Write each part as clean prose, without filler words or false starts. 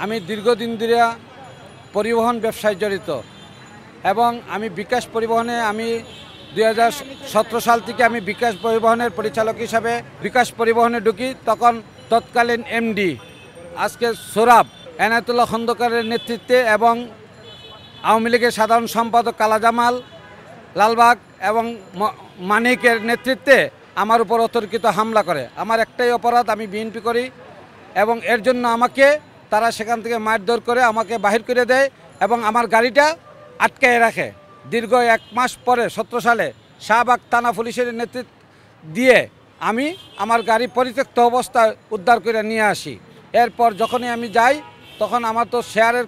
আমি দীর্ঘদিন ধরে পরিবহন ব্যবসায় জড়িত এবং আমি বিকাশ পরিবহনে আমি 2017 সাল থেকে আমি বিকাশ পরিবহনের পরিচালক হিসাবে বিকাশ পরিবহনে ঢুকি। তখন তৎকালীন এমডি আজকে সোরাব এনায়েতুল্লাহ খন্দকারের নেতৃত্বে এবং আওয়ামী লীগের সাধারণ সম্পাদক কালাজামাল লালবাগ এবং মানিকের নেতৃত্বে আমার উপর অতর্কিত হামলা করে। আমার একটাই অপরাধ, আমি বিএনপি করি এবং এর জন্য আমাকে তারা সেখান থেকে মারধর করে আমাকে বাহির করে দেয় এবং আমার গাড়িটা আটকায় রাখে। দীর্ঘ 1 মাস পরে 17 সালে শাহবাগ থানা পুলিশের নেতৃত্ব দিয়ে আমি আমার গাড়ি পরিত্যক্ত অবস্থায় উদ্ধার করে নিয়ে আসি। এরপর যখনই আমি যাই তখন আমার তো শেয়ারের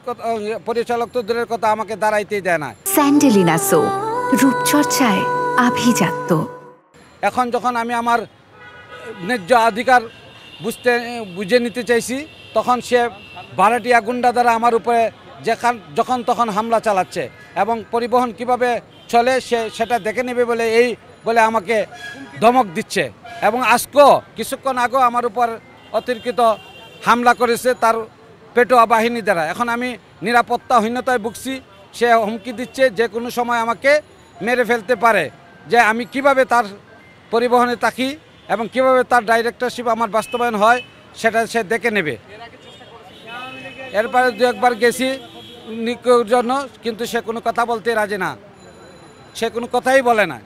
পরিচালক তো দূরের কথা, আমাকে দাঁড়াইতেই দেয় না। স্যান্ডেলিনা সো, রূপচর্চায় আভিজাত্য। এখন যখন আমি আমার ন্যায্য অধিকার বুঝে নিতে চাইছি তখন সে ভাড়াটিয়া গুন্ডা দ্বারা আমার উপরে যখন তখন হামলা চালাচ্ছে এবং পরিবহন কিভাবে চলে সেটা দেখে নেবে বলে আমাকে ধমক দিচ্ছে এবং আজকেও কিছুক্ষণ আগেও আমার উপর অতিরিক্ত হামলা করেছে তার পেটোয়া বাহিনী দ্বারা। এখন আমি নিরাপত্তাহীনতায় ভুগছি। সে হুমকি দিচ্ছে যে কোনো সময় আমাকে মেরে ফেলতে পারে, যে আমি কিভাবে তার পরিবহনে থাকি এবং কিভাবে তার ডাইরেক্টরশিপ আমার বাস্তবায়ন হয় সেটা সে দেখে নেবে। এরপরে 2-1 বার গেছি নিকোর জন্য, কিন্তু সে কোনো কথা বলতে রাজি না, সে কোনো কথাই বলে না।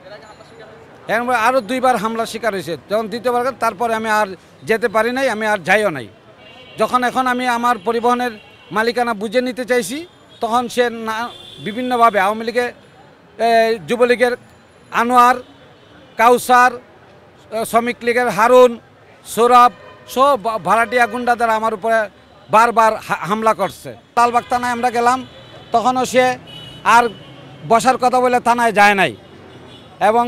এরপর আরও 2 বার হামলার শিকার হয়েছে। যখন 2য় বার তারপরে আমি আর যেতে পারি নাই, আমি আর যাইও নাই। এখন আমি আমার পরিবহনের মালিকানা বুঝে নিতে চাইছি তখন সে বিভিন্নভাবে আওয়ামী লীগের যুবলীগের আনোয়ার, কাউসার, শ্রমিক লীগের হারুন, সৌরভ সব ভাড়াটিয়া গুন্ডা দ্বারা আমার উপরে বারবার হামলা করছে। লালবাগ থানায় আমরা গেলাম, তখনও সে আর বসার কথা বলে থানায় যায় নাই। এবং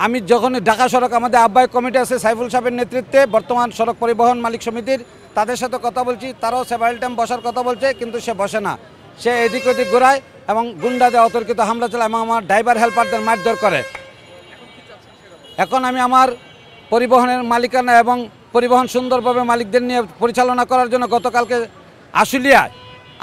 আমি যখন ঢাকা সড়ক আমাদের আহ্বায়ক কমিটি আছে সাইফুল সাহেবের নেতৃত্বে, বর্তমান সড়ক পরিবহন মালিক সমিতির, তাদের সাথে কথা বলছি, তারাও সেভারাল টাইম বসার কথা বলছে, কিন্তু সে বসে না। সে এদিক ওদিক ঘোরায় এবং গুন্ডাদের অতর্কিত হামলা চালায় এবং আমার ড্রাইভার হেল্পারদের মারধর করে। এখন আমি আমার পরিবহনের মালিকানা এবং পরিবহন সুন্দরভাবে মালিকদের নিয়ে পরিচালনা করার জন্য গতকালকে আশুলিয়ায়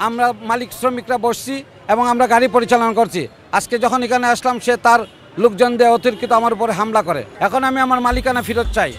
আমরা মালিক শ্রমিকরা বসছি এবং আমরা গাড়ি পরিচালনা করছি। আজকে যখন এখানে আসলাম সে তার লোকজন দিয়ে অতিরিক্ত আমার উপরে হামলা করে। এখন আমি আমার মালিকানা ফেরত চাই।